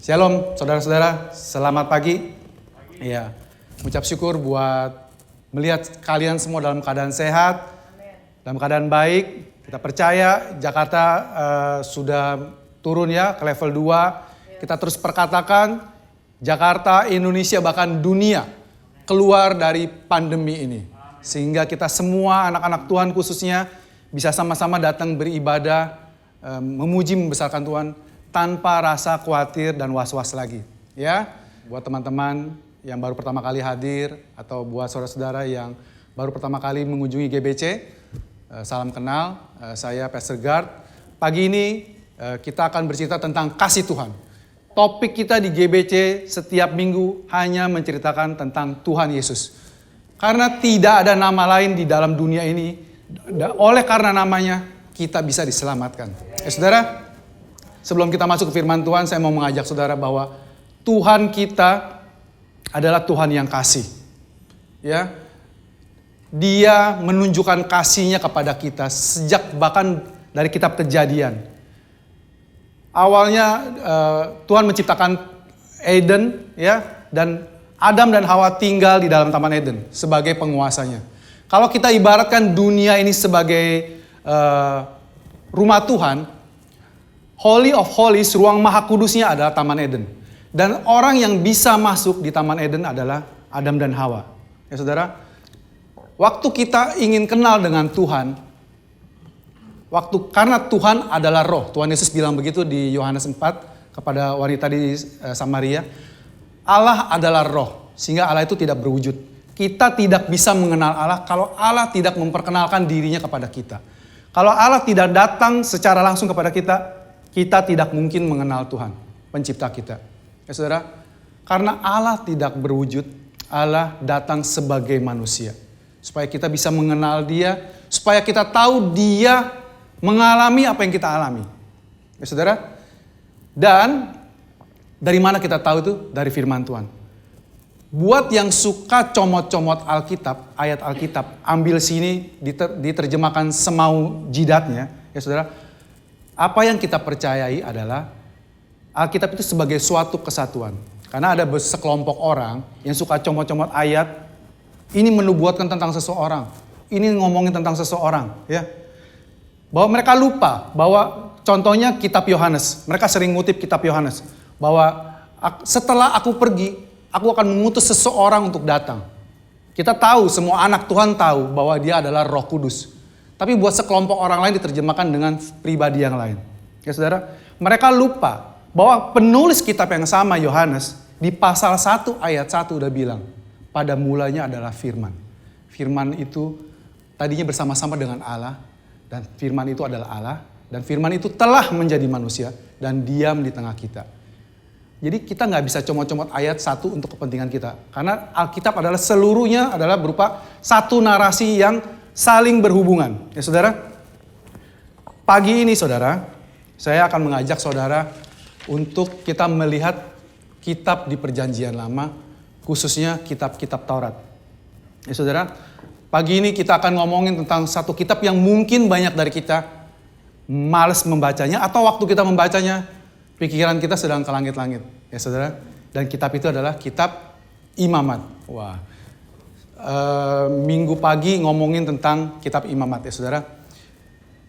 Shalom saudara-saudara, selamat pagi. Iya, ucap syukur buat melihat kalian semua dalam keadaan sehat, dalam keadaan baik. Kita percaya Jakarta sudah turun ya ke level 2. Kita terus perkatakan Jakarta, Indonesia bahkan dunia keluar dari pandemi ini. Sehingga kita semua anak-anak Tuhan khususnya bisa sama-sama datang beribadah, memuji membesarkan Tuhan tanpa rasa khawatir dan was-was lagi. Ya, buat teman-teman yang baru pertama kali hadir atau buat saudara-saudara yang baru pertama kali mengunjungi GBC, salam kenal, saya Pastor Gard. Pagi ini kita akan bercerita tentang kasih Tuhan. Topik kita di GBC setiap minggu hanya menceritakan tentang Tuhan Yesus. Karena tidak ada nama lain di dalam dunia ini, oleh karena namanya kita bisa diselamatkan. Saudara, sebelum kita masuk ke firman Tuhan, saya mau mengajak saudara bahwa Tuhan kita adalah Tuhan yang kasih. Ya, Dia menunjukkan kasih-Nya kepada kita sejak bahkan dari kitab Kejadian. Awalnya Tuhan menciptakan Eden, ya, dan Adam dan Hawa tinggal di dalam Taman Eden sebagai penguasanya. Kalau kita ibaratkan dunia ini sebagai rumah Tuhan, Holy of Holies, ruang maha kudusnya adalah Taman Eden. Dan orang yang bisa masuk di Taman Eden adalah Adam dan Hawa. Ya saudara, waktu kita ingin kenal dengan Tuhan, karena Tuhan adalah roh. Tuhan Yesus bilang begitu di Yohanes 4 kepada wanita di Samaria. Allah adalah roh, sehingga Allah itu tidak berwujud. Kita tidak bisa mengenal Allah kalau Allah tidak memperkenalkan dirinya kepada kita. Kalau Allah tidak datang secara langsung kepada kita tidak mungkin mengenal Tuhan, pencipta kita. Ya saudara, karena Allah tidak berwujud, Allah datang sebagai manusia. Supaya kita bisa mengenal Dia, supaya kita tahu Dia mengalami apa yang kita alami. Ya saudara, dan dari mana kita tahu itu? Dari firman Tuhan. Buat yang suka comot-comot Alkitab, ayat Alkitab, ambil sini, diterjemahkan semau jidatnya, ya saudara. Apa yang kita percayai adalah Alkitab itu sebagai suatu kesatuan. Karena ada sekelompok orang yang suka comot-comot ayat, ini menubuatkan tentang seseorang, ini ngomongin tentang seseorang, ya. Bahwa mereka lupa bahwa contohnya kitab Yohanes, mereka sering ngutip kitab Yohanes, bahwa setelah aku pergi, aku akan mengutus seseorang untuk datang. Kita tahu, semua anak Tuhan tahu bahwa dia adalah Roh Kudus. Tapi buat sekelompok orang lain diterjemahkan dengan pribadi yang lain. Ya saudara, mereka lupa bahwa penulis kitab yang sama Yohanes di pasal 1 ayat 1 udah bilang, pada mulanya adalah firman. Firman itu tadinya bersama-sama dengan Allah, dan firman itu adalah Allah, dan firman itu telah menjadi manusia dan diam di tengah kita. Jadi kita nggak bisa comot-comot ayat 1 untuk kepentingan kita. Karena Alkitab adalah seluruhnya adalah berupa satu narasi yang saling berhubungan. Ya saudara, pagi ini saudara, saya akan mengajak saudara untuk kita melihat kitab di Perjanjian Lama, khususnya kitab-kitab Taurat. Ya saudara, pagi ini kita akan ngomongin tentang satu kitab yang mungkin banyak dari kita malas membacanya, atau waktu kita membacanya, pikiran kita sedang ke langit-langit. Ya saudara, dan kitab itu adalah kitab Imamat. Wah. Minggu pagi ngomongin tentang kitab Imamat, ya saudara.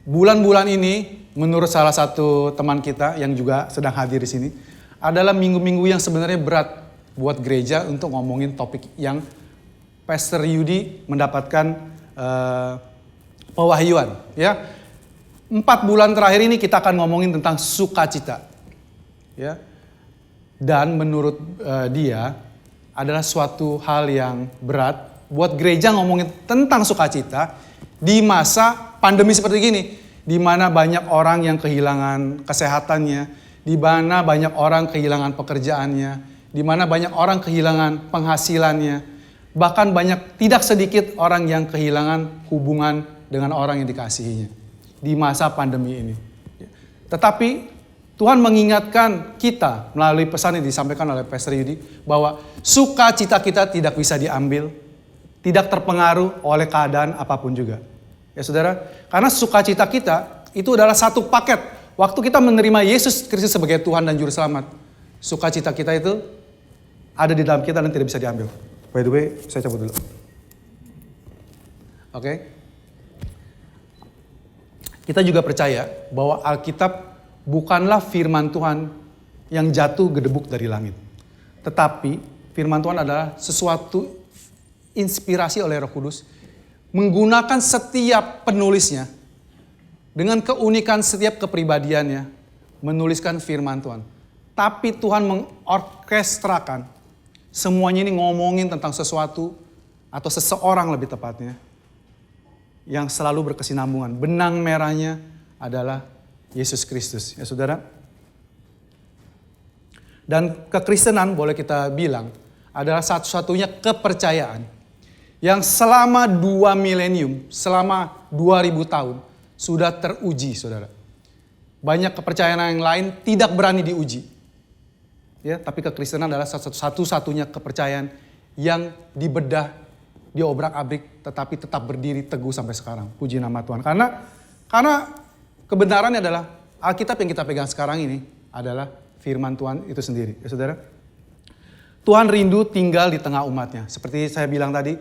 Bulan-bulan ini menurut salah satu teman kita yang juga sedang hadir di sini adalah minggu-minggu yang sebenarnya berat buat gereja untuk ngomongin topik yang Pastor Yudi mendapatkan pewahyuan. Ya, 4 bulan terakhir ini kita akan ngomongin tentang sukacita. Ya, dan menurut dia adalah suatu hal yang berat buat gereja ngomongin tentang sukacita di masa pandemi seperti gini, di mana banyak orang yang kehilangan kesehatannya, di mana banyak orang kehilangan pekerjaannya, di mana banyak orang kehilangan penghasilannya, bahkan banyak tidak sedikit orang yang kehilangan hubungan dengan orang yang dikasihinya di masa pandemi ini. Tetapi Tuhan mengingatkan kita melalui pesan yang disampaikan oleh Pastor Yudi bahwa sukacita kita tidak bisa diambil, tidak terpengaruh oleh keadaan apapun juga. Ya saudara, karena sukacita kita itu adalah satu paket. Waktu kita menerima Yesus Kristus sebagai Tuhan dan Juru Selamat, Sukacita kita itu ada di dalam kita dan tidak bisa diambil. By the way, saya cabut dulu. Oke. Kita juga percaya bahwa Alkitab bukanlah firman Tuhan yang jatuh gedebuk dari langit. Tetapi firman Tuhan adalah sesuatu inspirasi oleh Roh Kudus, menggunakan setiap penulisnya dengan keunikan setiap kepribadiannya menuliskan firman Tuhan. Tapi Tuhan mengorkestrakan semuanya ini ngomongin tentang sesuatu atau seseorang lebih tepatnya yang selalu berkesinambungan. Benang merahnya adalah Yesus Kristus, ya saudara. Dan kekristenan boleh kita bilang adalah satu-satunya kepercayaan yang selama 2 milenium, selama 2000 tahun sudah teruji, saudara. Banyak kepercayaan yang lain tidak berani diuji. Ya, tapi kekristenan adalah satu-satunya kepercayaan yang dibedah, diobrak-abrik, tetapi tetap berdiri teguh sampai sekarang. Puji nama Tuhan. Karena kebenarannya adalah Alkitab yang kita pegang sekarang ini adalah firman Tuhan itu sendiri. Ya saudara. Tuhan rindu tinggal di tengah umatnya. Seperti saya bilang tadi,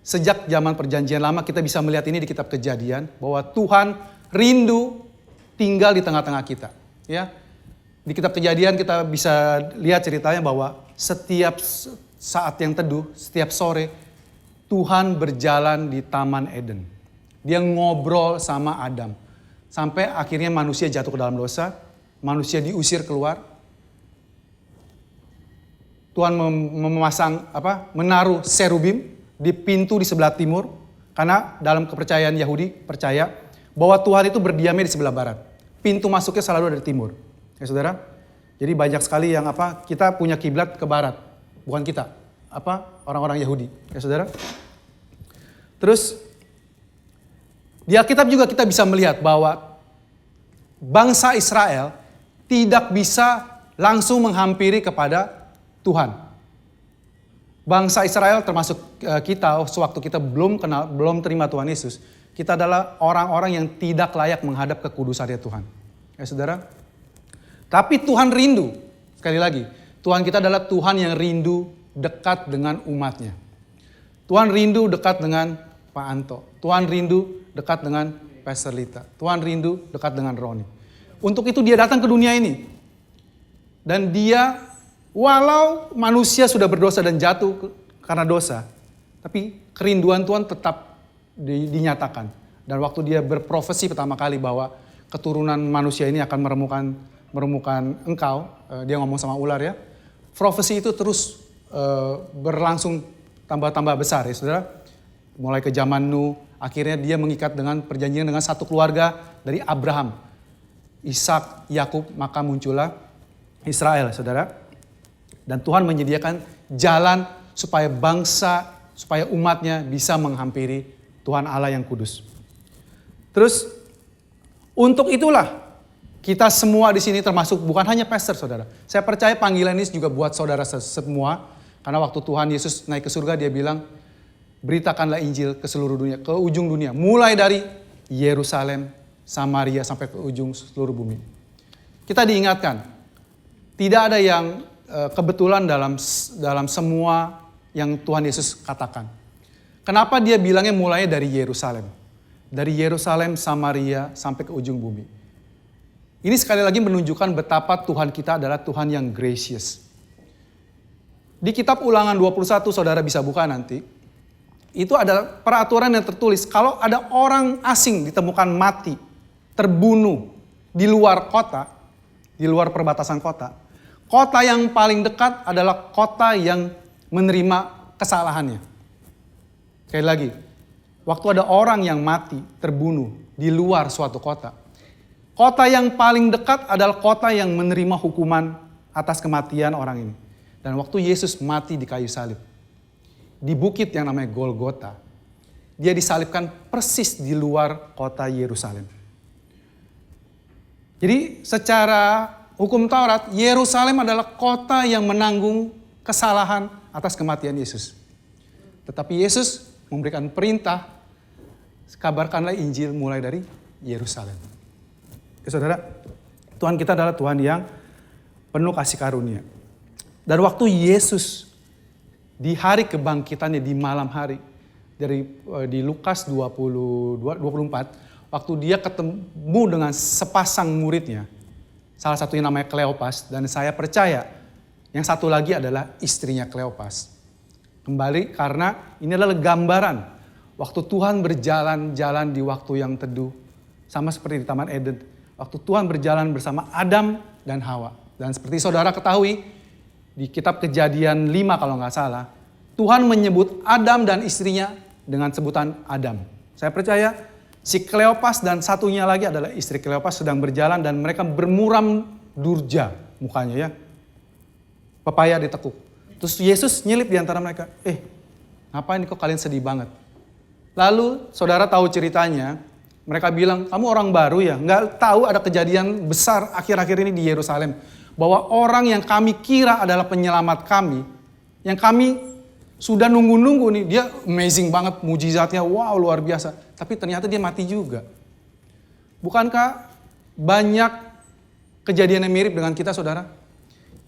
sejak zaman perjanjian lama kita bisa melihat ini di kitab Kejadian. Bahwa Tuhan rindu tinggal di tengah-tengah kita. Ya. Di kitab Kejadian kita bisa lihat ceritanya bahwa setiap saat yang teduh, setiap sore, Tuhan berjalan di Taman Eden. Dia ngobrol sama Adam. Sampai akhirnya manusia jatuh ke dalam dosa, manusia diusir keluar. Tuhan menaruh serubim di pintu di sebelah timur. Karena dalam kepercayaan Yahudi percaya bahwa Tuhan itu berdiamnya di sebelah barat. Pintu masuknya selalu dari timur. Ya saudara, jadi banyak sekali yang kita punya kiblat ke barat, bukan kita, orang-orang Yahudi, ya saudara. Terus di Alkitab juga kita bisa melihat bahwa bangsa Israel tidak bisa langsung menghampiri kepada Tuhan. Bangsa Israel termasuk kita, sewaktu kita belum terima Tuhan Yesus, kita adalah orang-orang yang tidak layak menghadap kekudusannya Tuhan. Ya saudara. Tapi Tuhan rindu, sekali lagi, Tuhan kita adalah Tuhan yang rindu dekat dengan umatnya. Tuhan rindu dekat dengan Pak Anto. Tuhan rindu dekat dengan Pastor Lita. Tuhan rindu dekat dengan Roni. Untuk itu dia datang ke dunia ini. Dan dia, walau manusia sudah berdosa dan jatuh karena dosa, tapi kerinduan Tuhan tetap dinyatakan. Dan waktu dia berprofesi pertama kali bahwa keturunan manusia ini akan meremukan engkau, dia ngomong sama ular ya. Profesi itu terus berlangsung tambah-tambah besar ya saudara. Mulai ke zaman Nuh, akhirnya dia mengikat dengan perjanjian dengan satu keluarga dari Abraham, Ishak, Yakub, maka muncullah Israel saudara. Dan Tuhan menyediakan jalan supaya supaya umatnya bisa menghampiri Tuhan Allah yang kudus. Terus untuk itulah kita semua di sini termasuk bukan hanya pastor saudara. Saya percaya panggilan ini juga buat saudara semua. Karena waktu Tuhan Yesus naik ke surga dia bilang, beritakanlah Injil ke seluruh dunia, ke ujung dunia. Mulai dari Yerusalem, Samaria sampai ke ujung seluruh bumi. Kita diingatkan, tidak ada yang kebetulan dalam semua yang Tuhan Yesus katakan. Kenapa dia bilangnya mulai dari Yerusalem? Dari Yerusalem, Samaria sampai ke ujung bumi. Ini sekali lagi menunjukkan betapa Tuhan kita adalah Tuhan yang gracious. Di kitab Ulangan 21, saudara bisa buka nanti. Itu ada peraturan yang tertulis. Kalau ada orang asing ditemukan mati, terbunuh di luar kota, di luar perbatasan kota. Kota yang paling dekat adalah kota yang menerima kesalahannya. Sekali lagi, waktu ada orang yang mati, terbunuh di luar suatu kota. Kota yang paling dekat adalah kota yang menerima hukuman atas kematian orang ini. Dan waktu Yesus mati di kayu salib, di bukit yang namanya Golgota, dia disalibkan persis di luar kota Yerusalem. Jadi secara hukum Taurat, Yerusalem adalah kota yang menanggung kesalahan atas kematian Yesus. Tetapi Yesus memberikan perintah, kabarkanlah Injil mulai dari Yerusalem. Ya, saudara, Tuhan kita adalah Tuhan yang penuh kasih karunia. Dan waktu Yesus di hari kebangkitannya di malam hari di Lukas 24, waktu dia ketemu dengan sepasang muridnya, salah satunya namanya Kleopas, dan saya percaya yang satu lagi adalah istrinya Kleopas. Kembali karena ini adalah gambaran waktu Tuhan berjalan-jalan di waktu yang teduh, sama seperti di Taman Eden. Waktu Tuhan berjalan bersama Adam dan Hawa. Dan seperti saudara ketahui, di kitab Kejadian 5 kalau nggak salah, Tuhan menyebut Adam dan istrinya dengan sebutan Adam. Saya percaya si Kleopas dan satunya lagi adalah istri Kleopas sedang berjalan dan mereka bermuram durja mukanya ya. Pepaya ditekuk. Terus Yesus nyelip di antara mereka. Ngapain kok kalian sedih banget? Lalu saudara tahu ceritanya, mereka bilang, kamu orang baru ya? Nggak tahu ada kejadian besar akhir-akhir ini di Yerusalem. Bahwa orang yang kami kira adalah penyelamat kami, yang kami sudah nunggu-nunggu nih, dia amazing banget, mujizatnya, wow luar biasa. Tapi ternyata dia mati juga. Bukankah banyak kejadian yang mirip dengan kita saudara?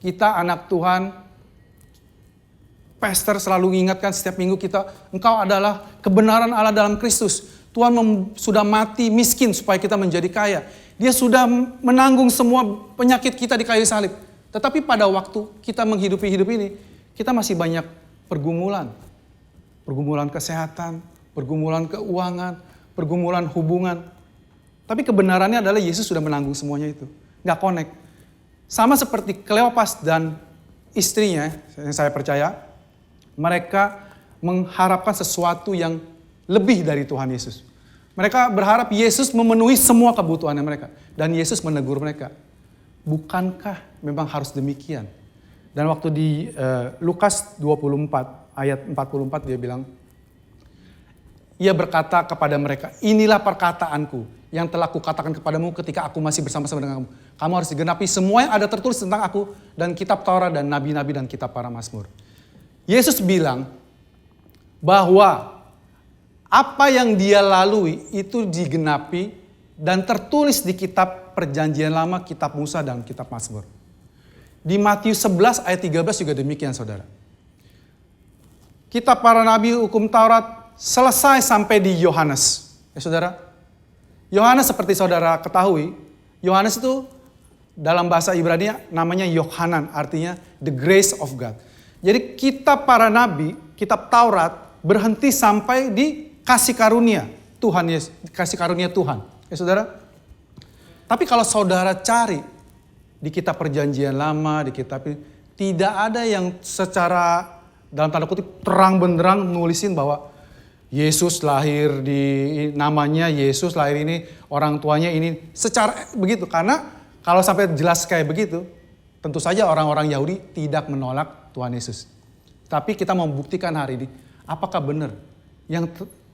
Kita anak Tuhan, pastor selalu mengingatkan setiap minggu kita, engkau adalah kebenaran Allah dalam Kristus. Tuhan sudah mati miskin supaya kita menjadi kaya. Dia sudah menanggung semua penyakit kita di kayu salib. Tetapi pada waktu kita menghidupi hidup ini, kita masih banyak pergumulan. Pergumulan kesehatan, pergumulan keuangan, pergumulan hubungan. Tapi kebenarannya adalah Yesus sudah menanggung semuanya itu. Nggak connect. Sama seperti Kleopas dan istrinya, yang saya percaya, mereka mengharapkan sesuatu yang lebih dari Tuhan Yesus. Mereka berharap Yesus memenuhi semua kebutuhannya mereka. Dan Yesus menegur mereka. Bukankah memang harus demikian? Dan waktu di Lukas 24 ayat 44 dia bilang, ia berkata kepada mereka, inilah perkataanku yang telah kukatakan kepadamu ketika aku masih bersama-sama dengan kamu. Kamu harus digenapi semua yang ada tertulis tentang aku dan kitab Taurat dan nabi-nabi dan kitab para mazmur. Yesus bilang bahwa apa yang dia lalui itu digenapi dan tertulis di kitab Perjanjian Lama, kitab Musa dan kitab Mazmur. Di Matius 11 ayat 13 juga demikian saudara. Kitab para nabi, hukum Taurat selesai sampai di Yohanes. Ya saudara, Yohanes seperti saudara ketahui, Yohanes itu dalam bahasa Ibrani namanya Yohanan, artinya the grace of God. Jadi kitab para nabi, kitab Taurat berhenti sampai di kasih karunia Tuhan Yesus, kasih karunia Tuhan. Ya saudara. Tapi kalau saudara cari di kitab Perjanjian Lama, di kitab ini, tidak ada yang secara dalam tanda kutip terang benderang nulisin bahwa Yesus lahir di namanya Yesus lahir ini, orang tuanya ini secara begitu. Karena kalau sampai jelas kayak begitu, tentu saja orang-orang Yahudi tidak menolak Tuhan Yesus. Tapi kita mau membuktikan hari ini, apakah benar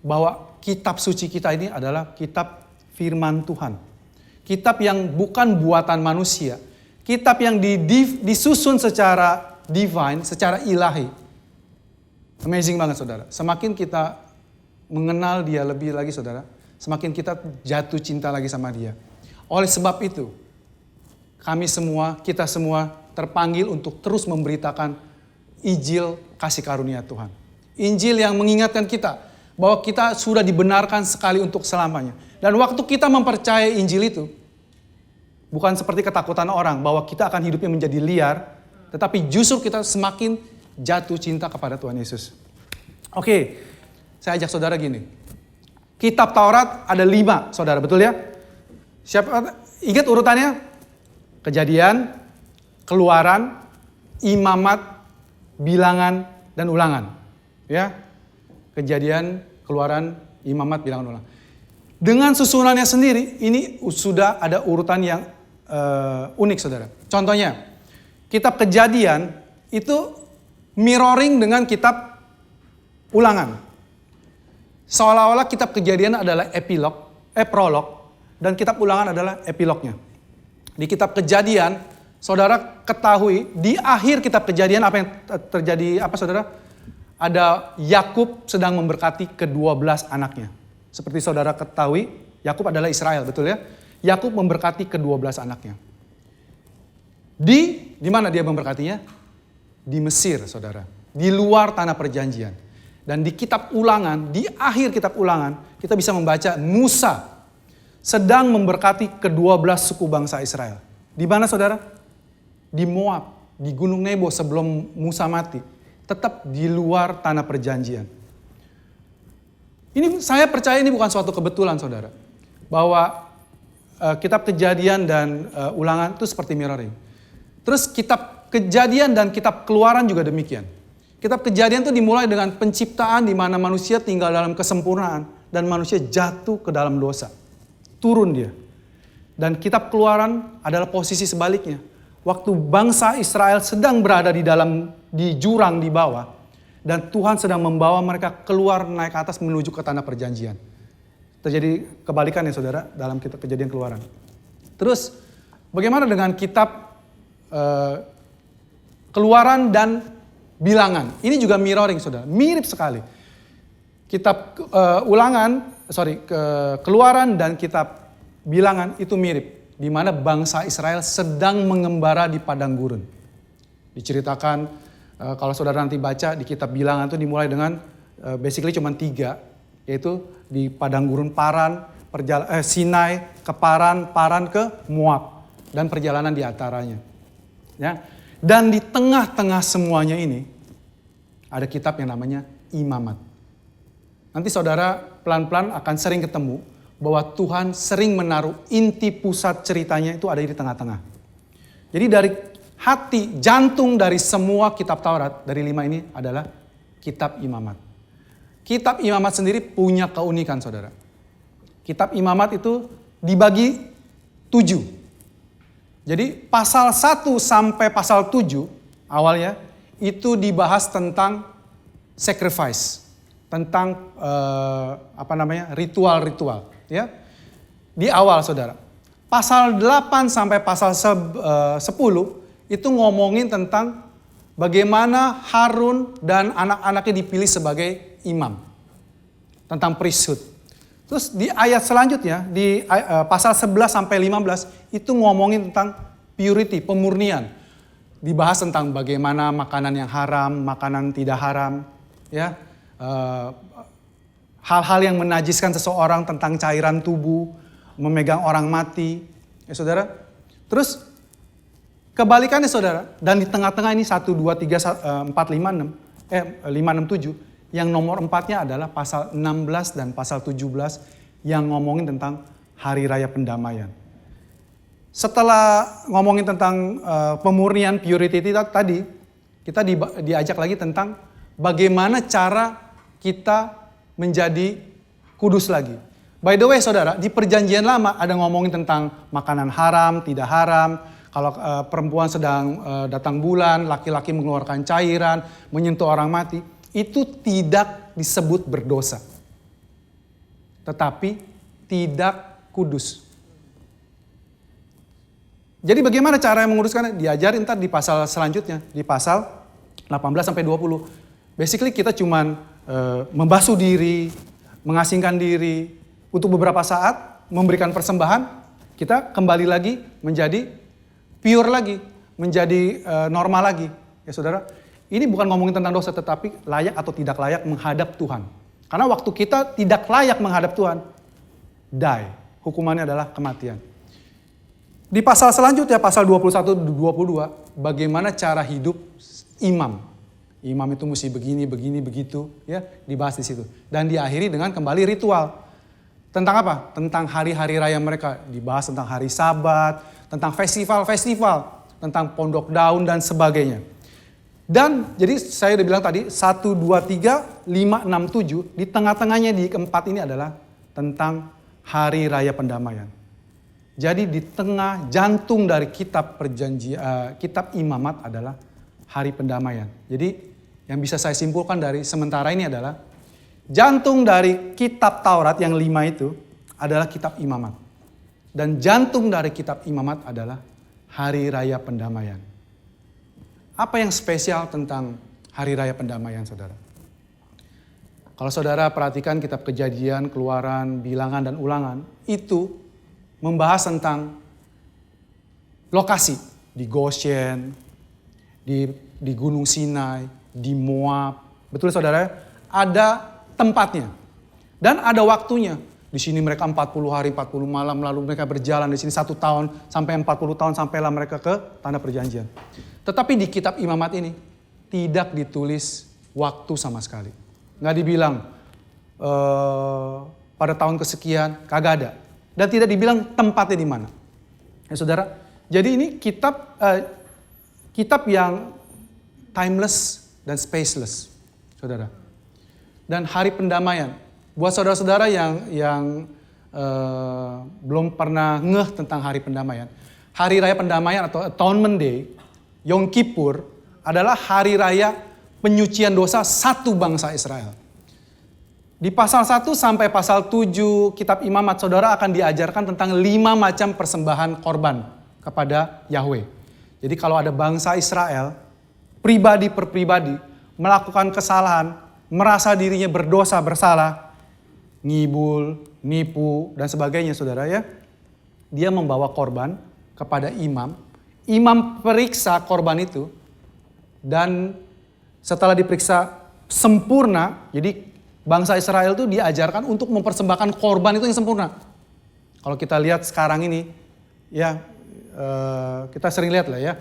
bahwa kitab suci kita ini adalah kitab firman Tuhan. Kitab yang bukan buatan manusia. Kitab yang disusun secara divine, secara ilahi. Amazing banget saudara. Semakin kita mengenal dia lebih lagi saudara, semakin kita jatuh cinta lagi sama dia. Oleh sebab itu, kita semua terpanggil untuk terus memberitakan Injil kasih karunia Tuhan. Injil yang mengingatkan kita bahwa kita sudah dibenarkan sekali untuk selamanya. Dan waktu kita mempercayai Injil itu, bukan seperti ketakutan orang bahwa kita akan hidupnya menjadi liar, tetapi justru kita semakin jatuh cinta kepada Tuhan Yesus. Oke, saya ajak saudara gini. Kitab Taurat ada 5, saudara, betul ya? Siapa ingat urutannya? Kejadian, Keluaran, Imamat, Bilangan, dan Ulangan. Ya. Kejadian, Keluaran, Imamat, Bilangan, Ulangan. Dengan susunannya sendiri, ini sudah ada urutan yang unik, saudara. Contohnya, kitab Kejadian itu mirroring dengan kitab Ulangan. Seolah-olah kitab Kejadian adalah prolog, dan kitab Ulangan adalah epilognya. Di kitab Kejadian, saudara ketahui di akhir kitab Kejadian apa yang terjadi apa saudara? Ada Yakub sedang memberkati ke-12 anaknya. Seperti saudara ketahui, Yakub adalah Israel, betul ya? Yakub memberkati ke-12 anaknya. Di mana dia memberkatinya? di Mesir, saudara. Di luar tanah perjanjian. Dan di kitab Ulangan, di akhir kitab Ulangan, kita bisa membaca Musa sedang memberkati ke-12 suku bangsa Israel. Di mana, saudara? Di Moab, di Gunung Nebo sebelum Musa mati. Tetap di luar tanah perjanjian. Ini saya percaya ini bukan suatu kebetulan, saudara. Bahwa kitab Kejadian dan Ulangan itu seperti mirroring. Terus kitab Kejadian dan kitab Keluaran juga demikian. Kitab Kejadian itu dimulai dengan penciptaan di mana manusia tinggal dalam kesempurnaan dan manusia jatuh ke dalam dosa. Turun dia. Dan kitab Keluaran adalah posisi sebaliknya. Waktu bangsa Israel sedang berada di jurang di bawah dan Tuhan sedang membawa mereka keluar naik ke atas menuju ke tanah perjanjian. Terjadi kebalikan ya, saudara, dalam kitab Kejadian Keluaran. Terus bagaimana dengan kitab Keluaran dan Bilangan? Ini juga mirroring, saudara. Mirip sekali. Kitab Keluaran dan kitab Bilangan itu mirip. Di mana bangsa Israel sedang mengembara di padang gurun. Diceritakan, kalau saudara nanti baca di kitab Bilangan itu dimulai dengan basically cuma 3. Yaitu di padang gurun Paran, Sinai ke Paran, Paran ke Moab. Dan perjalanan di antaranya. Ya. Dan di tengah-tengah semuanya ini, ada kitab yang namanya Imamat. Nanti saudara pelan-pelan akan sering ketemu bahwa Tuhan sering menaruh inti pusat ceritanya itu ada di tengah-tengah. Jadi dari hati, jantung dari semua kitab Taurat, dari 5 ini adalah kitab Imamat. Kitab Imamat sendiri punya keunikan, saudara. Kitab Imamat itu dibagi 7. Jadi pasal 1 sampai pasal 7 awalnya itu dibahas tentang sacrifice, tentang ritual-ritual, ya. Di awal, saudara. Pasal 8 sampai pasal 10 itu ngomongin tentang bagaimana Harun dan anak-anaknya dipilih sebagai imam. Tentang priesthood. Terus di ayat selanjutnya, di pasal 11 sampai 15, itu ngomongin tentang purity, pemurnian. Dibahas tentang bagaimana makanan yang haram, makanan tidak haram. Ya, hal-hal yang menajiskan seseorang, tentang cairan tubuh, memegang orang mati. Ya saudara. Terus kebalikannya, saudara. Dan di tengah-tengah ini 1, 2, 3, 4, 5, 6, 5, 6, 7. Yang nomor 4-nya adalah pasal 16 dan pasal 17 yang ngomongin tentang Hari Raya Pendamaian. Setelah ngomongin tentang pemurnian, purity tadi, kita diajak lagi tentang bagaimana cara kita menjadi kudus lagi. By the way, saudara, di Perjanjian Lama ada ngomongin tentang makanan haram, tidak haram. Kalau perempuan sedang datang bulan, laki-laki mengeluarkan cairan, menyentuh orang mati. Itu tidak disebut berdosa. Tetapi tidak kudus. Jadi bagaimana cara menguduskannya? Diajarin ntar di pasal selanjutnya. Di pasal 18 sampai 20. Basically kita cuman membasuh diri, mengasingkan diri. Untuk beberapa saat memberikan persembahan. Kita kembali lagi menjadi pure lagi. Menjadi normal lagi. Ya saudara. Ini bukan ngomongin tentang dosa, tetapi layak atau tidak layak menghadap Tuhan. Karena waktu kita tidak layak menghadap Tuhan, die. Hukumannya adalah kematian. Di pasal selanjutnya, pasal 21-22, bagaimana cara hidup imam. Imam itu mesti begini, begitu, ya, dibahas di situ. Dan diakhiri dengan kembali ritual. Tentang apa? Tentang hari-hari raya mereka. Dibahas tentang hari Sabat, tentang festival-festival, tentang pondok daun dan sebagainya. Dan jadi saya udah bilang tadi 1, 2, 3, 5, 6, 7. Di tengah-tengahnya di keempat ini adalah tentang Hari Raya Pendamaian. Jadi di tengah jantung dari kitab kitab Imamat adalah Hari Pendamaian. Jadi yang bisa saya simpulkan dari sementara ini adalah jantung dari kitab Taurat yang 5 itu adalah kitab Imamat. Dan jantung dari kitab Imamat adalah Hari Raya Pendamaian. Apa yang spesial tentang Hari Raya Pendamaian, saudara? Kalau saudara perhatikan kitab Kejadian, Keluaran, Bilangan, dan Ulangan, itu membahas tentang lokasi di Goshen, di di Gunung Sinai, di Moab. Betul saudara? Ada tempatnya. Dan ada waktunya. Di sini mereka 40 hari, 40 malam, lalu mereka berjalan di sini 1 tahun, sampai 40 tahun, sampailah mereka ke Tanah Perjanjian. Tetapi di kitab Imamat ini, tidak ditulis waktu sama sekali. Nggak dibilang pada tahun kesekian, kagak ada. Dan tidak dibilang tempatnya di mana. Ya saudara, jadi ini kitab yang timeless dan spaceless, saudara. Dan hari pendamaian, buat saudara-saudara yang belum pernah ngeh tentang hari pendamaian. Hari raya pendamaian atau Atonement Day, Yom Kippur, adalah hari raya penyucian dosa satu bangsa Israel. Di pasal 1 sampai pasal 7 kitab Imamat, saudara akan diajarkan tentang 5 macam persembahan korban kepada Yahweh. Jadi kalau ada bangsa Israel, pribadi per pribadi, melakukan kesalahan, merasa dirinya berdosa, bersalah, ngibul, nipu, dan sebagainya saudara ya. Dia membawa korban kepada imam. Imam periksa korban itu, dan setelah diperiksa sempurna, jadi bangsa Israel itu diajarkan untuk mempersembahkan korban itu yang sempurna. Kalau kita lihat sekarang ini, ya kita sering lihat lah ya,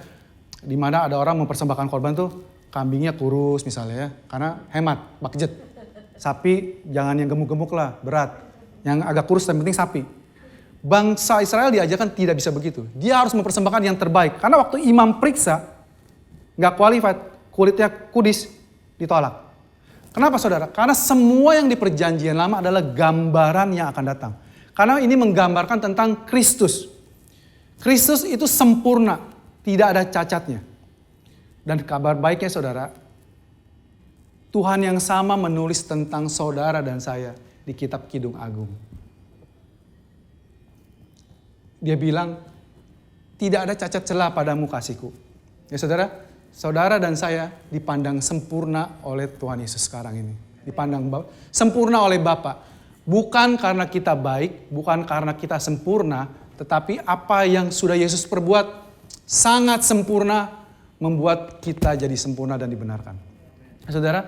di mana ada orang mempersembahkan korban tuh kambingnya kurus misalnya ya, karena hemat, budget. Sapi jangan yang gemuk-gemuk lah, berat. Yang agak kurus yang penting sapi. Bangsa Israel diajarkan tidak bisa begitu. Dia harus mempersembahkan yang terbaik. Karena waktu imam periksa, nggak qualified, kulitnya kudis, ditolak. Kenapa saudara? Karena semua yang di perjanjian lama adalah gambaran yang akan datang. Karena ini menggambarkan tentang Kristus. Kristus itu sempurna, tidak ada cacatnya. Dan kabar baiknya saudara, Tuhan yang sama menulis tentang saudara dan saya di kitab Kidung Agung. Dia bilang, tidak ada cacat celah padamu kasihku. Ya saudara, saudara dan saya dipandang sempurna oleh Tuhan Yesus sekarang ini. Dipandang sempurna oleh Bapa. Bukan karena kita baik, bukan karena kita sempurna, tetapi apa yang sudah Yesus perbuat sangat sempurna, membuat kita jadi sempurna dan dibenarkan. Saudara,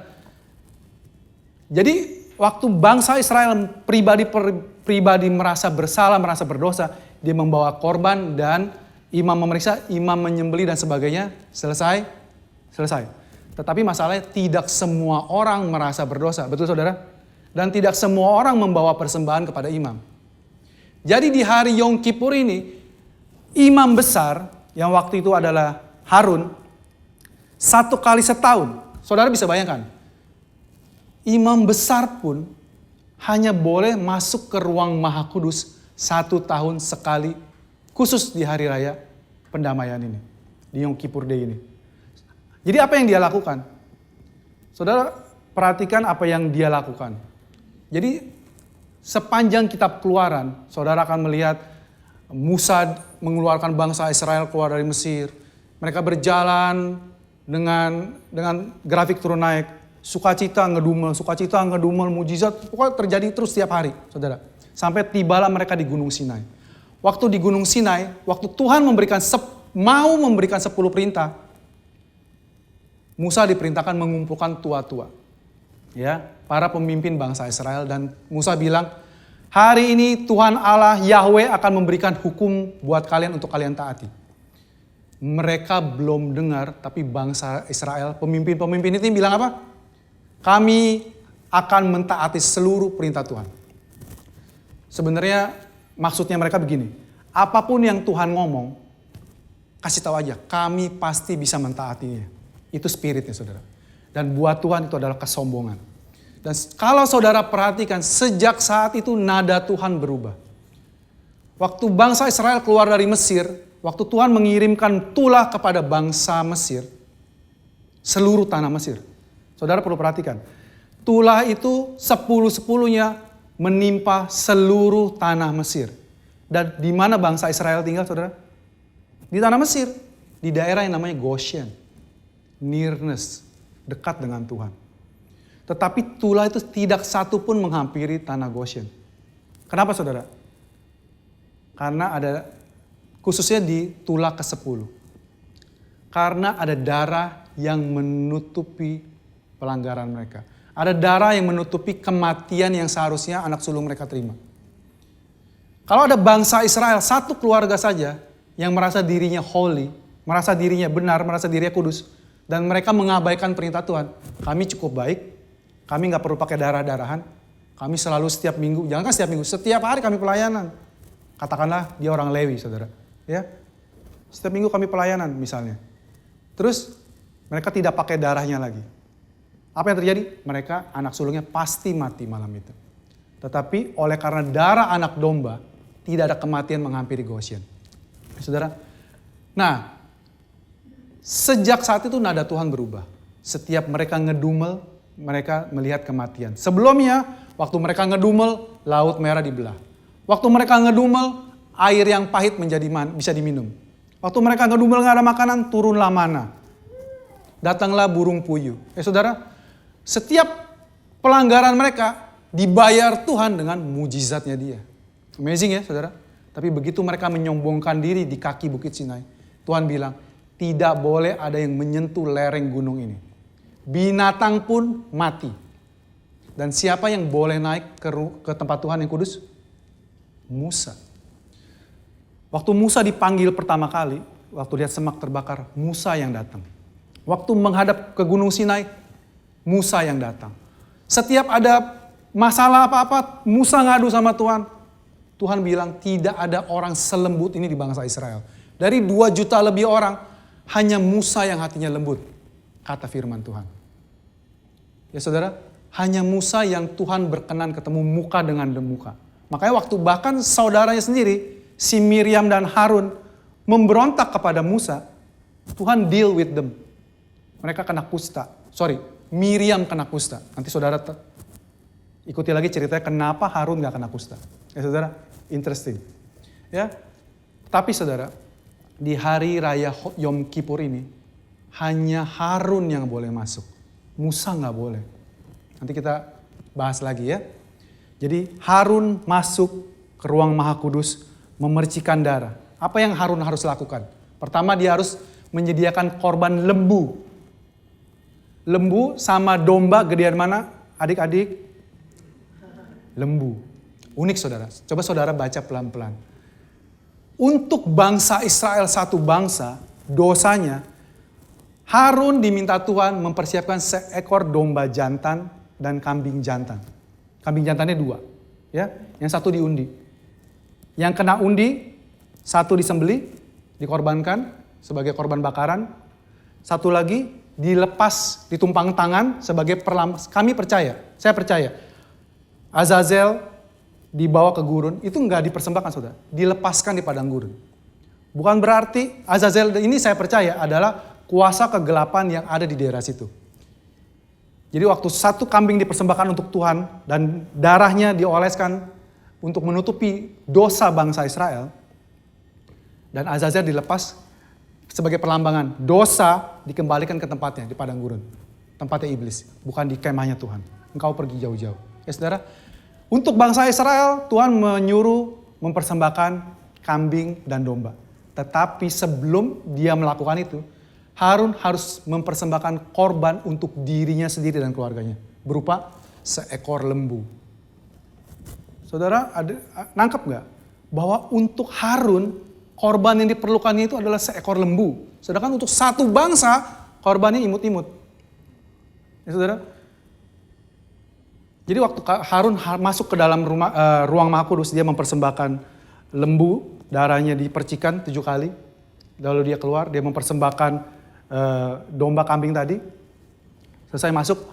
jadi waktu bangsa Israel pribadi merasa bersalah, merasa berdosa, dia membawa korban dan imam memeriksa, imam menyembelih dan sebagainya, selesai. Tetapi masalahnya tidak semua orang merasa berdosa, betul saudara? Dan tidak semua orang membawa persembahan kepada imam. Jadi di hari Yom Kippur ini, imam besar yang waktu itu adalah Harun, 1 kali setahun, saudara bisa bayangkan, imam besar pun hanya boleh masuk ke ruang Maha Kudus 1 tahun sekali, khusus di hari raya pendamaian ini, di Yom Kippur Day ini. Jadi apa yang dia lakukan? Saudara perhatikan apa yang dia lakukan. Jadi sepanjang kitab Keluaran, saudara akan melihat Musa mengeluarkan bangsa Israel keluar dari Mesir. Mereka berjalan dengan grafik turun naik, sukacita ngedumel, mujizat, pokoknya terjadi terus setiap hari, saudara. Sampai tibalah mereka di Gunung Sinai. Waktu di Gunung Sinai, waktu Tuhan mau memberikan 10 perintah, Musa diperintahkan mengumpulkan tua-tua, ya, para pemimpin bangsa Israel, dan Musa bilang, hari ini Tuhan Allah Yahweh akan memberikan hukum buat kalian untuk kalian taati. Mereka belum dengar, tapi bangsa Israel, pemimpin-pemimpin itu bilang apa? Kami akan mentaati seluruh perintah Tuhan. Sebenarnya maksudnya mereka begini, apapun yang Tuhan ngomong, kasih tahu aja, kami pasti bisa mentaatinya. Itu spiritnya saudara. Dan buat Tuhan itu adalah kesombongan. Dan kalau saudara perhatikan, sejak saat itu nada Tuhan berubah. Waktu bangsa Israel keluar dari Mesir, waktu Tuhan mengirimkan tulah kepada bangsa Mesir, seluruh tanah Mesir. Saudara perlu perhatikan, tulah itu 10-10-nya menimpa seluruh tanah Mesir. Dan di mana bangsa Israel tinggal saudara? Di tanah Mesir, di daerah yang namanya Goshen. Nearness, dekat dengan Tuhan. Tetapi tulah itu tidak satu pun menghampiri tanah Goshen. Kenapa saudara? Karena ada, khususnya di tulah ke-10. Karena ada darah yang menutupi pelanggaran mereka. Ada darah yang menutupi kematian yang seharusnya anak sulung mereka terima. Kalau ada bangsa Israel, satu keluarga saja yang merasa dirinya holy, merasa dirinya benar, merasa dirinya kudus, dan mereka mengabaikan perintah Tuhan. Kami cukup baik, kami gak perlu pakai darah-darahan, kami selalu setiap minggu, jangankan setiap minggu, setiap hari kami pelayanan. Katakanlah dia orang Lewi, saudara. Ya, setiap minggu kami pelayanan misalnya. Terus mereka tidak pakai darahnya lagi. Apa yang terjadi? Mereka, anak sulungnya pasti mati malam itu. Tetapi oleh karena darah anak domba, tidak ada kematian menghampiri Goshen. Saudara, nah sejak saat itu nada Tuhan berubah. Setiap mereka ngedumel, mereka melihat kematian. Sebelumnya, waktu mereka ngedumel, laut merah dibelah. Waktu mereka ngedumel, air yang pahit menjadi bisa diminum. Waktu mereka ngedumel gak ada makanan, turunlah mana. Datanglah burung puyuh. Saudara, setiap pelanggaran mereka dibayar Tuhan dengan mujizatnya dia. Amazing ya saudara. Tapi begitu mereka menyombongkan diri di kaki Bukit Sinai, Tuhan bilang, tidak boleh ada yang menyentuh lereng gunung ini. Binatang pun mati. Dan siapa yang boleh naik ke tempat Tuhan yang kudus? Musa. Waktu Musa dipanggil pertama kali, waktu lihat semak terbakar, Musa yang datang. Waktu menghadap ke Gunung Sinai, Musa yang datang. Setiap ada masalah apa-apa, Musa ngadu sama Tuhan. Tuhan bilang tidak ada orang selembut ini di bangsa Israel. Dari 2 juta lebih orang, hanya Musa yang hatinya lembut. Kata firman Tuhan. Ya saudara, hanya Musa yang Tuhan berkenan ketemu muka dengan muka. Makanya waktu bahkan saudaranya sendiri, si Miriam dan Harun memberontak kepada Musa, Tuhan deal with them. Mereka kena kusta. Miriam kena kusta. Nanti saudara ikuti lagi ceritanya kenapa Harun gak kena kusta. Ya saudara, interesting. Ya, tapi saudara, di hari raya Yom Kippur ini, hanya Harun yang boleh masuk. Musa gak boleh. Nanti kita bahas lagi ya. Jadi Harun masuk ke ruang Maha Kudus, memercikan darah. Apa yang Harun harus lakukan? Pertama dia harus menyediakan korban lembu. Lembu sama domba gedean mana? Adik-adik? Lembu. Unik saudara. Coba saudara baca pelan-pelan. Untuk bangsa Israel satu bangsa, dosanya, Harun diminta Tuhan mempersiapkan seekor domba jantan dan kambing jantan. Kambing jantannya 2. Ya, yang satu diundi. Yang kena undi, satu disembelih, dikorbankan sebagai korban bakaran. Satu lagi dilepas, ditumpang tangan sebagai kami percaya, saya percaya. Azazel dibawa ke gurun, itu enggak dipersembahkan saudara, dilepaskan di padang gurun. Bukan berarti Azazel ini saya percaya adalah kuasa kegelapan yang ada di daerah situ. Jadi waktu satu kambing dipersembahkan untuk Tuhan dan darahnya dioleskan untuk menutupi dosa bangsa Israel, dan Azazel dilepas sebagai perlambangan, dosa dikembalikan ke tempatnya di padang gurun. Tempatnya iblis, bukan di kemahnya Tuhan. Engkau pergi jauh-jauh. Ya saudara, untuk bangsa Israel, Tuhan menyuruh mempersembahkan kambing dan domba. Tetapi sebelum dia melakukan itu, Harun harus mempersembahkan korban untuk dirinya sendiri dan keluarganya. Berupa seekor lembu. Saudara, nangkep gak? Bahwa untuk Harun, korban yang diperlukannya itu adalah seekor lembu. Sedangkan untuk satu bangsa, korbannya imut-imut. Ya saudara. Jadi waktu Harun masuk ke dalam ruang Maha Kudus, dia mempersembahkan lembu, darahnya dipercikan 7 kali. Lalu dia keluar, dia mempersembahkan domba kambing tadi. Selesai masuk,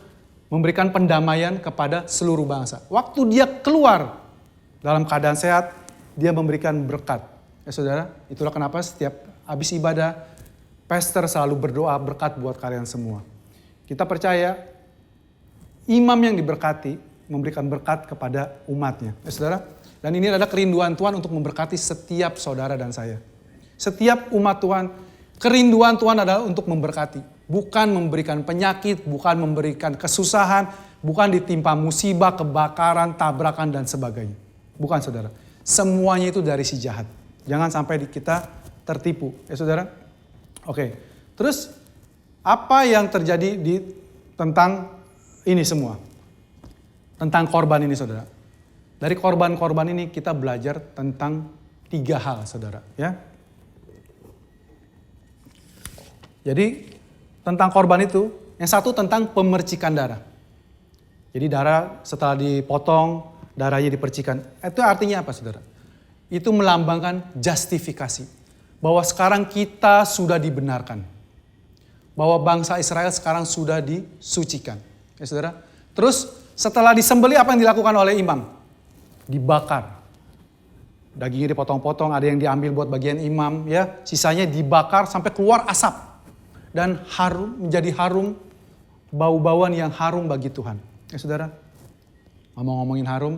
memberikan pendamaian kepada seluruh bangsa. Waktu dia keluar dalam keadaan sehat, dia memberikan berkat. Ya saudara, itulah kenapa setiap habis ibadah, pastor selalu berdoa berkat buat kalian semua. Kita percaya imam yang diberkati memberikan berkat kepada umatnya. Ya saudara, dan ini adalah kerinduan Tuhan untuk memberkati setiap saudara dan saya. Setiap umat Tuhan, kerinduan Tuhan adalah untuk memberkati. Bukan memberikan penyakit, bukan memberikan kesusahan, bukan ditimpa musibah, kebakaran, tabrakan dan sebagainya. Bukan saudara, semuanya itu dari si jahat. Jangan sampai kita tertipu, ya saudara. Oke, terus Apa yang terjadi tentang ini semua? Tentang korban ini, saudara. Dari korban-korban ini kita belajar tentang 3 hal, saudara. Ya. Jadi tentang korban itu, yang satu tentang pemercikan darah. Jadi darah setelah dipotong, darahnya dipercikan. Itu artinya apa, saudara? Itu melambangkan justifikasi. Bahwa sekarang kita sudah dibenarkan. Bahwa bangsa Israel sekarang sudah disucikan. Ya, saudara. Terus setelah disembelih apa yang dilakukan oleh imam? Dibakar. Dagingnya dipotong-potong, ada yang diambil buat bagian imam, ya. Sisanya dibakar sampai keluar asap. Dan menjadi harum, bau-bauan yang harum bagi Tuhan. Ya, saudara. Ngomong-ngomongin harum,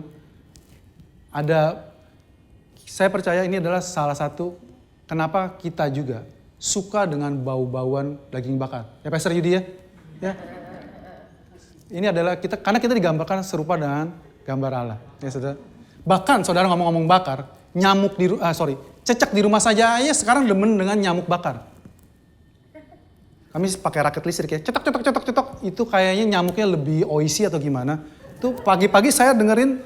saya percaya ini adalah salah satu kenapa kita juga suka dengan bau-bauan daging bakar. Ya, Pastor Yudi ya? Ya. Ini adalah karena kita digambarkan serupa dengan gambar Allah. Ya, saudara. Bahkan saudara ngomong-ngomong bakar, cecak di rumah saja ya sekarang demen dengan nyamuk bakar. Kami pakai rakit listrik ya, cetok. Itu kayaknya nyamuknya lebih oisi atau gimana. Itu pagi-pagi saya dengerin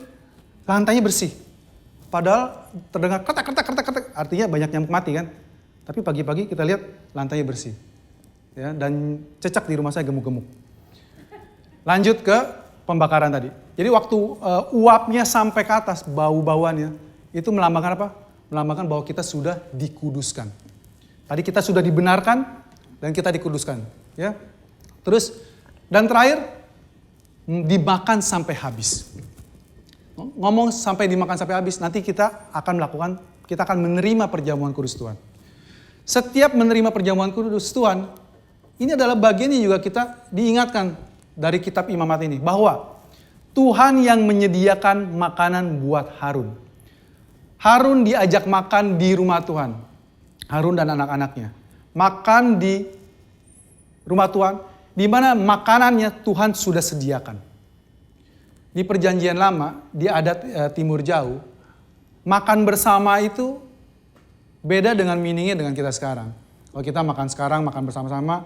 lantainya bersih. Padahal terdengar kretek, artinya banyak nyamuk mati kan. Tapi pagi-pagi kita lihat lantainya bersih. Ya, dan cecak di rumah saya gemuk-gemuk. Lanjut ke pembakaran tadi. Jadi waktu uapnya sampai ke atas, bau-bauannya, itu melambangkan apa? Melambangkan bahwa kita sudah dikuduskan. Tadi kita sudah dibenarkan dan kita dikuduskan. Ya. Terus, dan terakhir, dimakan sampai habis. Ngomong sampai dimakan sampai habis, nanti kita akan menerima perjamuan kudus Tuhan. Setiap menerima perjamuan kudus Tuhan, ini adalah bagian yang juga kita diingatkan dari kitab imamat ini. Bahwa Tuhan yang menyediakan makanan buat Harun. Harun diajak makan di rumah Tuhan. Harun dan anak-anaknya. Makan di rumah Tuhan, di mana makanannya Tuhan sudah sediakan. Di perjanjian lama, di adat timur jauh, makan bersama itu beda dengan meaningnya dengan kita sekarang. Kalau kita makan sekarang, makan bersama-sama,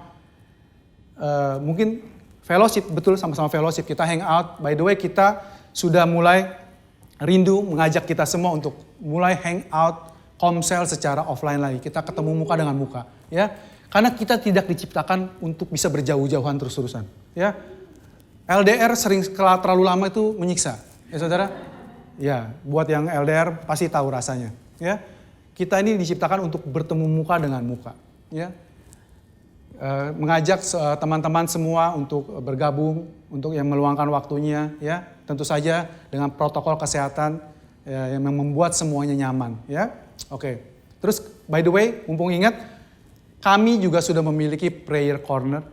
mungkin fellowship, betul sama-sama fellowship, kita hang out. By the way, kita sudah mulai rindu mengajak kita semua untuk mulai hang out, komsel secara offline lagi. Kita ketemu muka dengan muka, ya. Karena kita tidak diciptakan untuk bisa berjauh-jauhan terus-terusan, ya. LDR sering terlalu lama itu menyiksa, ya saudara. Ya, buat yang LDR pasti tahu rasanya, ya. Kita ini diciptakan untuk bertemu muka dengan muka, ya. Mengajak teman-teman semua untuk bergabung, untuk yang meluangkan waktunya, ya. Tentu saja dengan protokol kesehatan ya, yang membuat semuanya nyaman, ya. Oke. Terus by the way, mumpung ingat, kami juga sudah memiliki prayer corner,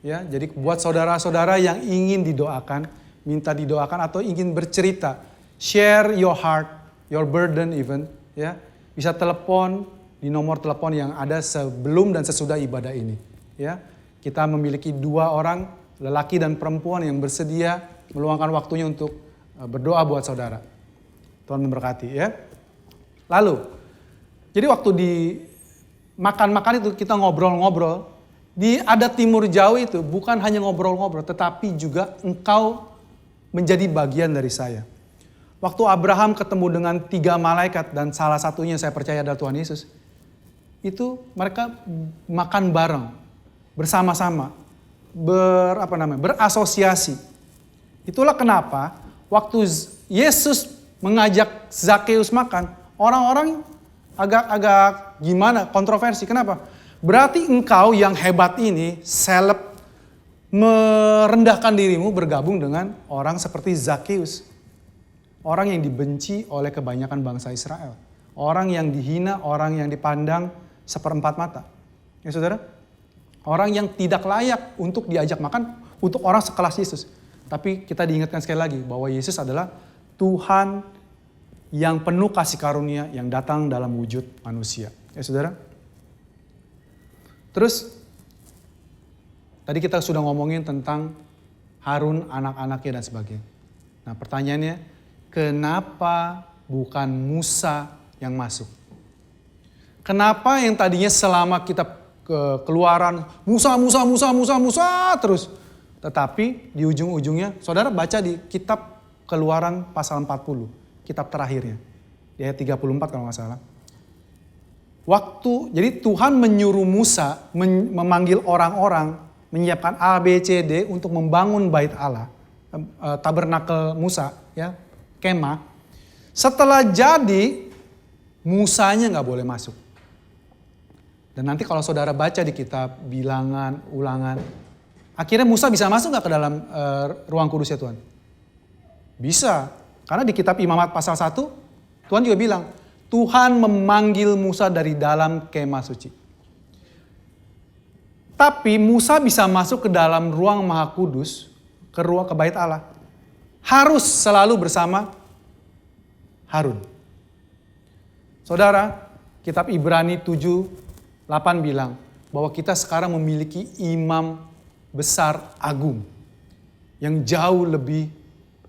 ya. Jadi buat saudara-saudara yang ingin didoakan, minta didoakan atau ingin bercerita, share your heart, your burden even, ya. Bisa telepon di nomor telepon yang ada sebelum dan sesudah ibadah ini. Ya, kita memiliki 2 orang, lelaki dan perempuan yang bersedia meluangkan waktunya untuk berdoa buat saudara. Tuhan memberkati ya. Lalu, jadi waktu di makan-makan itu kita ngobrol-ngobrol. Di adat timur jauh itu bukan hanya ngobrol-ngobrol, tetapi juga engkau menjadi bagian dari saya. Waktu Abraham ketemu dengan 3 malaikat dan salah satunya saya percaya adalah Tuhan Yesus. Itu mereka makan bareng, bersama-sama, berasosiasi. Itulah kenapa waktu Yesus mengajak Zakeus makan, orang-orang agak gimana, kontroversi. Kenapa? Berarti engkau yang hebat ini, seleb, merendahkan dirimu bergabung dengan orang seperti Zakeus. Orang yang dibenci oleh kebanyakan bangsa Israel. Orang yang dihina, orang yang dipandang seperempat mata. Ya saudara? Orang yang tidak layak untuk diajak makan untuk orang sekelas Yesus. Tapi kita diingatkan sekali lagi bahwa Yesus adalah Tuhan yang penuh kasih karunia yang datang dalam wujud manusia. Ya saudara? Terus, tadi kita sudah ngomongin tentang Harun, anak-anaknya dan sebagainya. Nah pertanyaannya, kenapa bukan Musa yang masuk? Kenapa yang tadinya selama kita Keluaran, Musa terus. Tetapi di ujung-ujungnya, saudara baca di kitab Keluaran pasal 40, kitab terakhirnya. Di ayat 34 kalau nggak salah. Jadi Tuhan menyuruh Musa memanggil orang-orang, menyiapkan A, B, C, D untuk membangun bait Allah. Tabernakel Musa, ya, kemah. Setelah jadi, Musanya nggak boleh masuk. Dan nanti kalau saudara baca di kitab Bilangan, Ulangan, akhirnya Musa bisa masuk nggak ke dalam ruang kudusnya Tuhan? Bisa, karena di kitab Imamat pasal 1, Tuhan juga bilang, Tuhan memanggil Musa dari dalam kemah suci. Tapi Musa bisa masuk ke dalam ruang Maha Kudus, ke bait Allah, harus selalu bersama Harun. Saudara, kitab Ibrani 7:8 bilang bahwa kita sekarang memiliki imam besar agung yang jauh lebih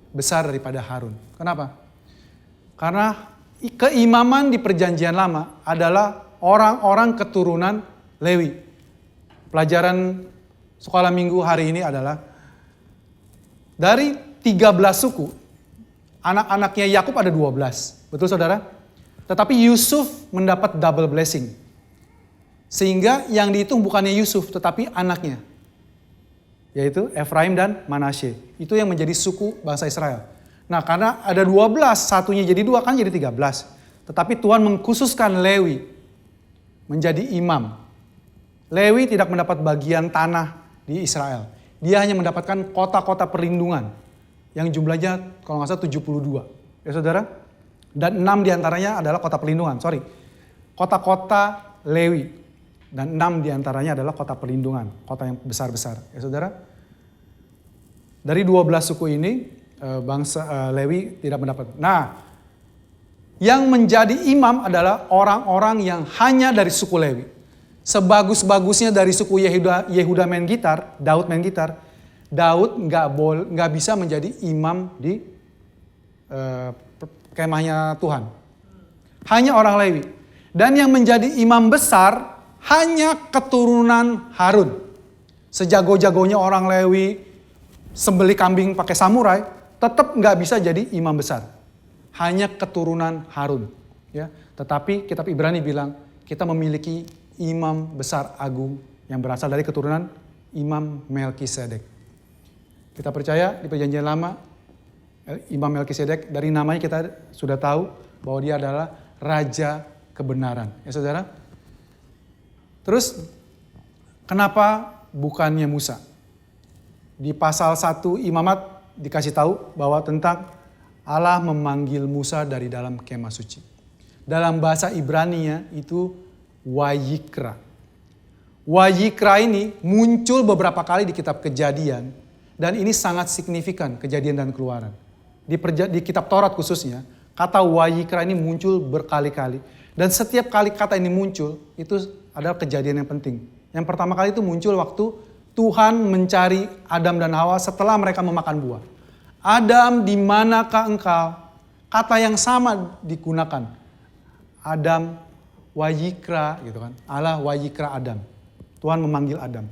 besar daripada Harun. Kenapa? Karena keimaman di perjanjian lama adalah orang-orang keturunan Lewi. Pelajaran sekolah minggu hari ini adalah dari 13 suku, anak-anaknya Yakub ada 12. Betul saudara? Tetapi Yusuf mendapat double blessing. Sehingga yang dihitung bukannya Yusuf tetapi anaknya. Yaitu Efraim dan Manasye. Itu yang menjadi suku bangsa Israel. Nah karena ada 12, satunya jadi 2 kan jadi 13. Tetapi Tuhan mengkhususkan Lewi menjadi imam. Lewi tidak mendapat bagian tanah di Israel. Dia hanya mendapatkan kota-kota perlindungan. Yang jumlahnya kalau nggak salah 72. Ya saudara? Dan 6 diantaranya adalah kota perlindungan. Kota-kota Lewi. Dan 6 diantaranya adalah kota perlindungan. Kota yang besar-besar. Ya saudara? Dari 12 suku ini, bangsa Lewi tidak mendapat. Nah, yang menjadi imam adalah orang-orang yang hanya dari suku Lewi. Sebagus-bagusnya dari suku Yehuda main gitar, Daud main gitar, Daud nggak bisa menjadi imam di kemahnya Tuhan. Hanya orang Lewi. Dan yang menjadi imam besar hanya keturunan Harun. Sejago-jagonya orang Lewi sembelih kambing pakai samurai, tetap nggak bisa jadi imam besar. Hanya keturunan Harun. Ya. Tetapi kitab Ibrani bilang kita memiliki imam besar agung yang berasal dari keturunan Imam Melkisedek. Kita percaya di perjanjian lama Imam Melkisedek dari namanya kita sudah tahu bahwa dia adalah Raja Kebenaran. Ya saudara? Terus kenapa bukannya Musa? Di pasal 1 Imamat dikasih tahu bahwa tentang Allah memanggil Musa dari dalam kemah suci. Dalam bahasa Ibrani-nya itu Wayikra. Wayikra ini muncul beberapa kali di kitab Kejadian dan ini sangat signifikan Kejadian dan Keluaran. Di kitab Taurat khususnya, kata Wayikra ini muncul berkali-kali. Dan setiap kali kata ini muncul, itu adalah kejadian yang penting. Yang pertama kali itu muncul waktu Tuhan mencari Adam dan Hawa setelah mereka memakan buah. Adam, di manakah engkau? Kata yang sama digunakan. Adam, Wayikra, gitu kan. Allah Wayikra Adam. Tuhan memanggil Adam.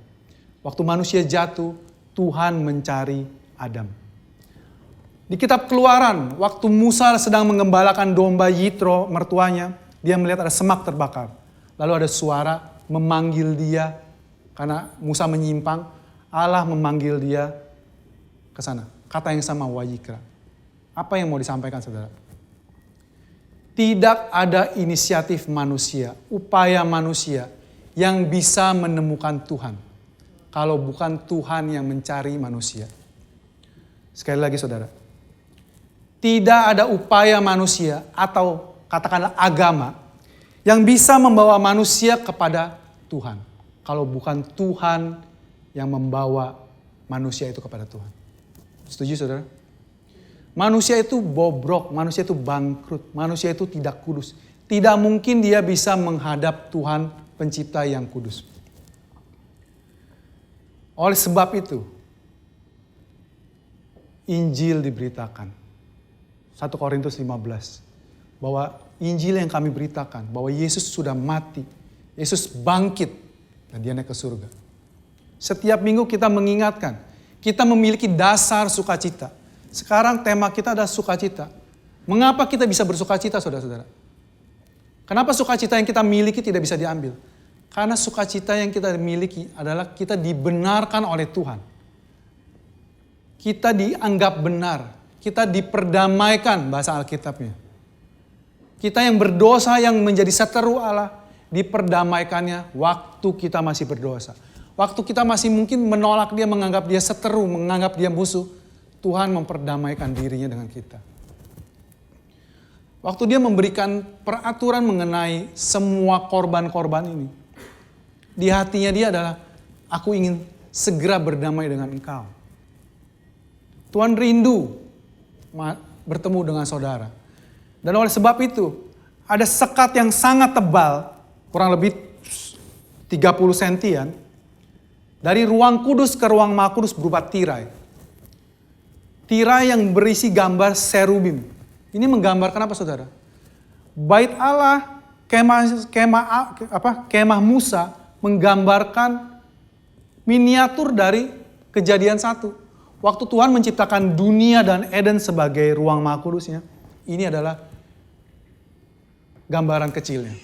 Waktu manusia jatuh, Tuhan mencari Adam. Di kitab Keluaran, waktu Musa sedang mengembalakan domba Yitro, mertuanya, dia melihat ada semak terbakar. Lalu ada suara memanggil dia, karena Musa menyimpang, Allah memanggil dia ke sana. Kata yang sama Wayikra. Apa yang mau disampaikan saudara? Tidak ada inisiatif manusia, upaya manusia yang bisa menemukan Tuhan. Kalau bukan Tuhan yang mencari manusia. Sekali lagi saudara. Tidak ada upaya manusia atau katakanlah agama yang bisa membawa manusia kepada Tuhan. Kalau bukan Tuhan yang membawa manusia itu kepada Tuhan. Setuju saudara? Manusia itu bobrok, manusia itu bangkrut, manusia itu tidak kudus. Tidak mungkin dia bisa menghadap Tuhan pencipta yang kudus. Oleh sebab itu, Injil diberitakan. 1 Korintus 15. Bahwa Injil yang kami beritakan, bahwa Yesus sudah mati, Yesus bangkit dan dia naik ke surga. Setiap minggu kita mengingatkan, kita memiliki dasar sukacita. Sekarang tema kita adalah sukacita. Mengapa kita bisa bersukacita, saudara-saudara? Kenapa sukacita yang kita miliki tidak bisa diambil? Karena sukacita yang kita miliki adalah kita dibenarkan oleh Tuhan. Kita dianggap benar. Kita diperdamaikan, bahasa Alkitabnya. Kita yang berdosa yang menjadi seteru Allah, diperdamaikannya waktu kita masih berdosa. Waktu kita masih mungkin menolak dia, menganggap dia seteru, menganggap dia musuh, Tuhan memperdamaikan dirinya dengan kita. Waktu dia memberikan peraturan mengenai semua korban-korban ini, di hatinya dia adalah, aku ingin segera berdamai dengan engkau. Tuhan rindu bertemu dengan saudara. Dan oleh sebab itu, ada sekat yang sangat tebal, kurang lebih 30 sentian, dari ruang kudus ke ruang maha kudus berupa tirai. Tirai yang berisi gambar serubim. Ini menggambarkan apa, saudara? Bait Allah, kemah Musa menggambarkan miniatur dari Kejadian 1. Waktu Tuhan menciptakan dunia dan Eden sebagai ruang maha kudusnya, ini adalah gambaran kecilnya.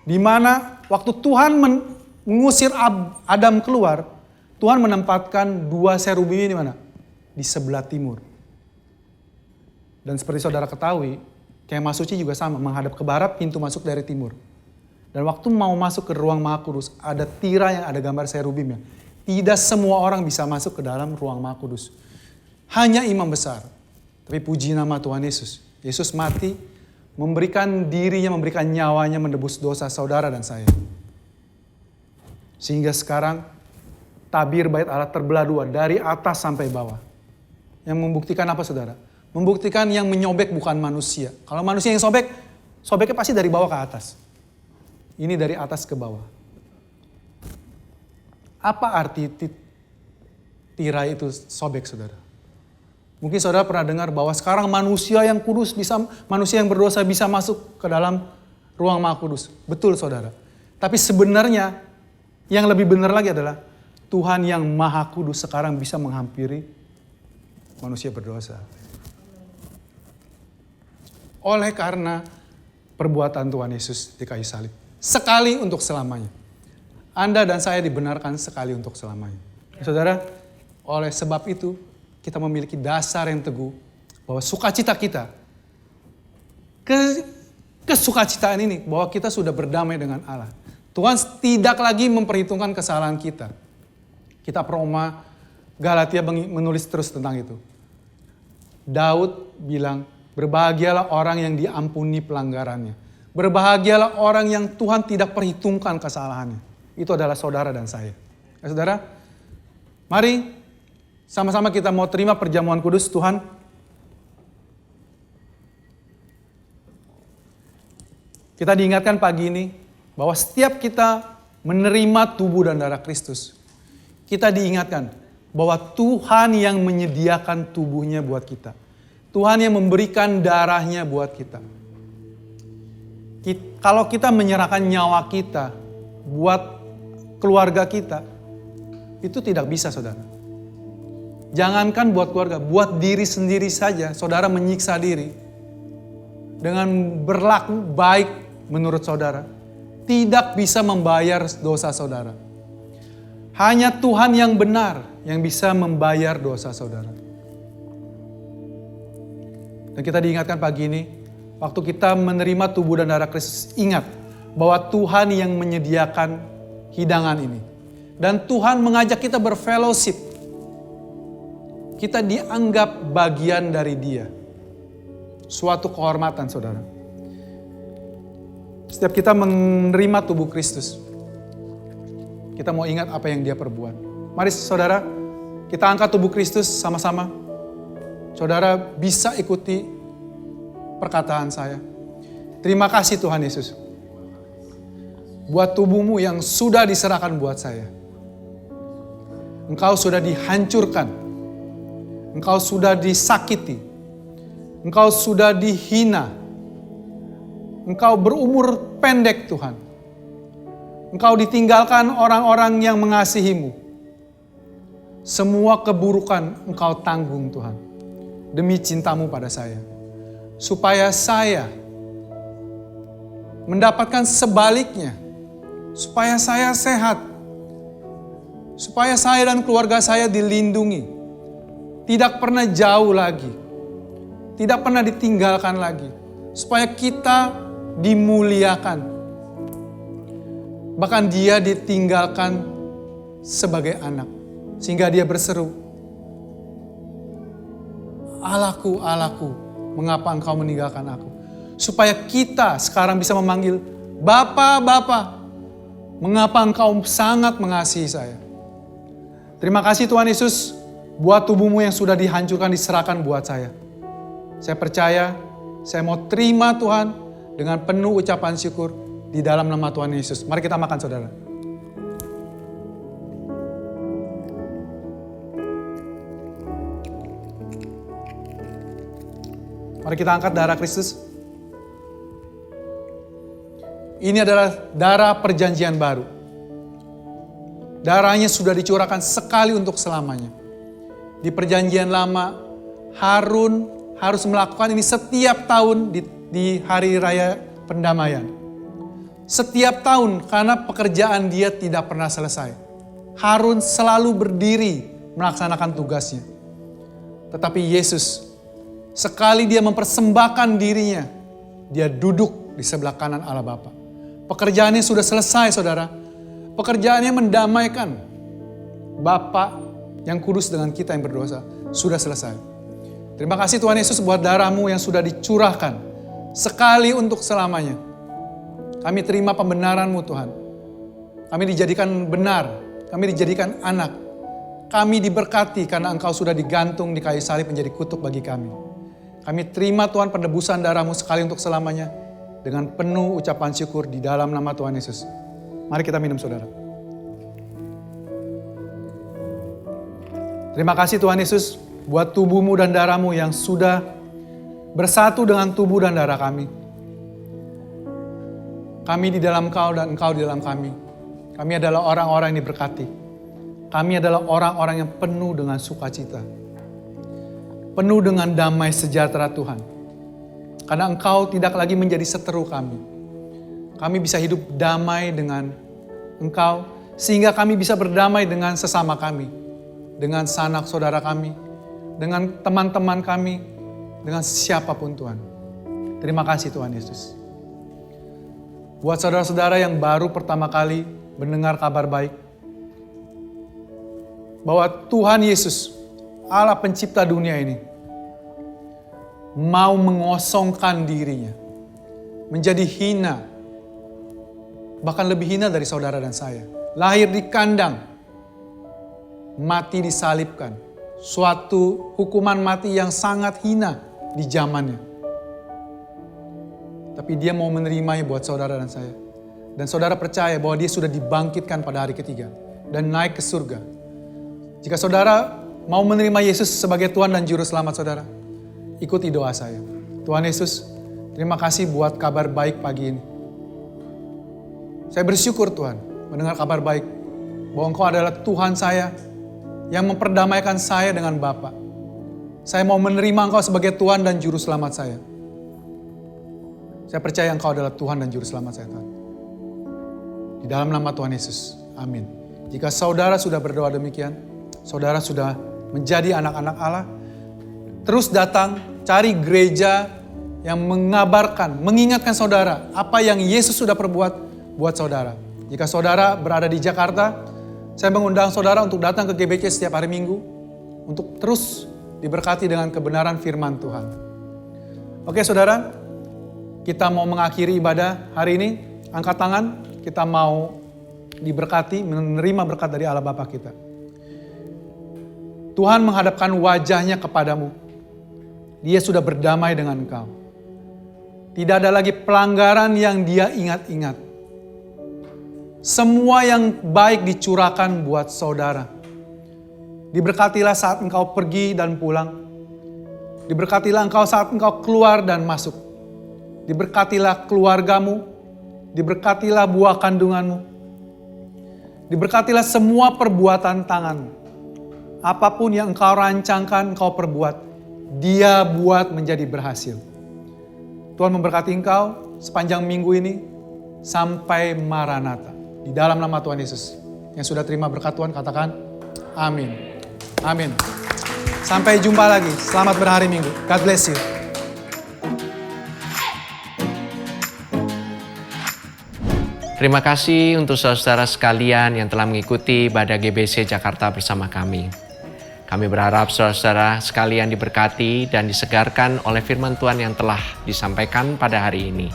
Di mana waktu Tuhan mengusir Adam keluar, Tuhan menempatkan 2 serubim ini di mana? Di sebelah timur. Dan seperti saudara ketahui, kemah suci juga sama, menghadap ke barat, pintu masuk dari timur. Dan waktu mau masuk ke ruang maha kudus, ada tirai yang ada gambar serubimnya. Tidak semua orang bisa masuk ke dalam ruang maha kudus. Hanya imam besar. Tapi puji nama Tuhan Yesus. Yesus mati, memberikan dirinya, memberikan nyawanya menebus dosa saudara dan saya. Sehingga sekarang tabir bait Allah terbelah 2 dari atas sampai bawah. Yang membuktikan apa, saudara? Membuktikan yang menyobek bukan manusia. Kalau manusia yang sobek, sobeknya pasti dari bawah ke atas. Ini dari atas ke bawah. Apa arti tirai itu sobek, saudara? Mungkin saudara pernah dengar bahwa sekarang manusia yang kudus manusia yang berdosa bisa masuk ke dalam ruang maha kudus. Betul, saudara. Tapi sebenarnya yang lebih benar lagi adalah Tuhan yang maha kudus sekarang bisa menghampiri manusia berdosa. Oleh karena perbuatan Tuhan Yesus di kayu salib. Sekali untuk selamanya. Anda dan saya dibenarkan sekali untuk selamanya. Saudara, oleh sebab itu kita memiliki dasar yang teguh bahwa sukacita kita, kesukacitaan ini bahwa kita sudah berdamai dengan Allah. Tuhan tidak lagi memperhitungkan kesalahan kita. Kitab Roma, Galatia menulis terus tentang itu. Daud bilang, berbahagialah orang yang diampuni pelanggarannya. Berbahagialah orang yang Tuhan tidak perhitungkan kesalahannya. Itu adalah saudara dan saya. Ya, saudara, mari sama-sama kita mau terima perjamuan kudus Tuhan. Kita diingatkan pagi ini bahwa setiap kita menerima tubuh dan darah Kristus, kita diingatkan bahwa Tuhan yang menyediakan tubuhnya buat kita. Tuhan yang memberikan darahnya buat kita. Kalau kita menyerahkan nyawa kita buat keluarga kita, itu tidak bisa, saudara. Jangankan buat keluarga, buat diri sendiri saja, saudara menyiksa diri dengan berlaku baik menurut saudara, tidak bisa membayar dosa saudara. Hanya Tuhan yang benar yang bisa membayar dosa saudara. Dan kita diingatkan pagi ini, waktu kita menerima tubuh dan darah Kristus, ingat bahwa Tuhan yang menyediakan hidangan ini. Dan Tuhan mengajak kita berfellowship. Kita dianggap bagian dari Dia. Suatu kehormatan, saudara. Setiap kita menerima tubuh Kristus, kita mau ingat apa yang Dia perbuat. Mari saudara, kita angkat tubuh Kristus sama-sama. Saudara bisa ikuti perkataan saya. Terima kasih Tuhan Yesus. Buat tubuhmu yang sudah diserahkan buat saya. Engkau sudah dihancurkan. Engkau sudah disakiti. Engkau sudah dihina. Engkau berumur pendek Tuhan. Engkau ditinggalkan orang-orang yang mengasihimu. Semua keburukan Engkau tanggung Tuhan, demi cintamu pada saya. Supaya saya mendapatkan sebaliknya. Supaya saya sehat. Supaya saya dan keluarga saya dilindungi. Tidak pernah jauh lagi. Tidak pernah ditinggalkan lagi. Supaya kita dimuliakan. Bahkan dia ditinggalkan sebagai anak. Sehingga dia berseru, Allahku, Allahku, mengapa engkau meninggalkan aku? Supaya kita sekarang bisa memanggil, Bapa, Bapa, mengapa engkau sangat mengasihi saya? Terima kasih Tuhan Yesus, buat tubuhmu yang sudah dihancurkan, diserahkan buat saya. Saya percaya, saya mau terima Tuhan dengan penuh ucapan syukur di dalam nama Tuhan Yesus. Mari kita makan saudara. Mari kita angkat darah Kristus. Ini adalah darah perjanjian baru. Darahnya sudah dicurahkan sekali untuk selamanya. Di perjanjian lama, Harun harus melakukan ini setiap tahun di hari raya pendamaian. Setiap tahun karena pekerjaan dia tidak pernah selesai. Harun selalu berdiri melaksanakan tugasnya. Tetapi Yesus, sekali dia mempersembahkan dirinya, dia duduk di sebelah kanan Allah Bapa. Pekerjaannya sudah selesai saudara. Pekerjaannya mendamaikan Bapa yang kudus dengan kita yang berdosa. Sudah selesai. Terima kasih Tuhan Yesus buat darah-Mu yang sudah dicurahkan sekali untuk selamanya. Kami terima pembenaran-Mu Tuhan. Kami dijadikan benar. Kami dijadikan anak. Kami diberkati karena Engkau sudah digantung di kayu salib menjadi kutuk bagi kami. Kami terima Tuhan penebusan darah-Mu sekali untuk selamanya dengan penuh ucapan syukur di dalam nama Tuhan Yesus. Mari kita minum saudara. Terima kasih Tuhan Yesus buat tubuh-Mu dan darah-Mu yang sudah bersatu dengan tubuh dan darah kami. Kami di dalam Kau dan Engkau di dalam kami. Kami adalah orang-orang yang diberkati. Kami adalah orang-orang yang penuh dengan sukacita. Penuh dengan damai sejahtera Tuhan. Karena Engkau tidak lagi menjadi seteru kami. Kami bisa hidup damai dengan Engkau. Sehingga kami bisa berdamai dengan sesama kami. Dengan sanak saudara kami. Dengan teman-teman kami. Dengan siapapun Tuhan. Terima kasih Tuhan Yesus. Buat saudara-saudara yang baru pertama kali mendengar kabar baik. Bahwa Tuhan Yesus, Allah pencipta dunia ini, mau mengosongkan dirinya. Menjadi hina. Bahkan lebih hina dari saudara dan saya. Lahir di kandang. Mati disalibkan. Suatu hukuman mati yang sangat hina di zamannya. Tapi dia mau menerimanya buat saudara dan saya. Dan saudara percaya bahwa dia sudah dibangkitkan pada hari ketiga. Dan naik ke surga. Jika saudara mau menerima Yesus sebagai Tuhan dan Juru Selamat saudara, ikuti doa saya. Tuhan Yesus, terima kasih buat kabar baik pagi ini. Saya bersyukur Tuhan mendengar kabar baik. Bahwa Engkau adalah Tuhan saya yang memperdamaikan saya dengan Bapa. Saya mau menerima Engkau sebagai Tuhan dan Juru Selamat saya. Saya percaya Engkau adalah Tuhan dan Juru Selamat saya Tuhan. Di dalam nama Tuhan Yesus. Amin. Jika saudara sudah berdoa demikian, saudara sudah menjadi anak-anak Allah, terus datang, cari gereja yang mengabarkan, mengingatkan saudara apa yang Yesus sudah perbuat buat saudara. Jika saudara berada di Jakarta, saya mengundang saudara untuk datang ke GBC setiap hari Minggu, untuk terus diberkati dengan kebenaran firman Tuhan. Oke saudara, kita mau mengakhiri ibadah hari ini. Angkat tangan, kita mau diberkati, menerima berkat dari Allah Bapa kita. Tuhan menghadapkan wajahnya kepadamu. Dia sudah berdamai dengan engkau. Tidak ada lagi pelanggaran yang dia ingat-ingat. Semua yang baik dicurahkan buat saudara. Diberkatilah saat engkau pergi dan pulang. Diberkatilah engkau saat engkau keluar dan masuk. Diberkatilah keluargamu. Diberkatilah buah kandunganmu. Diberkatilah semua perbuatan tanganmu. Apapun yang engkau rancangkan, engkau perbuat, Dia buat menjadi berhasil. Tuhan memberkati engkau sepanjang minggu ini sampai Maranatha. Di dalam nama Tuhan Yesus. Yang sudah terima berkat Tuhan katakan amin. Amin. Sampai jumpa lagi. Selamat berhari Minggu. God bless you. Terima kasih untuk saudara sekalian yang telah mengikuti ibadah GBC Jakarta bersama kami. Kami berharap saudara sekalian diberkati dan disegarkan oleh firman Tuhan yang telah disampaikan pada hari ini.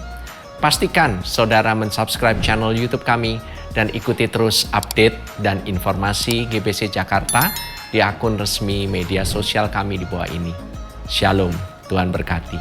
Pastikan saudara mensubscribe channel YouTube kami dan ikuti terus update dan informasi GBC Jakarta di akun resmi media sosial kami di bawah ini. Shalom, Tuhan berkati.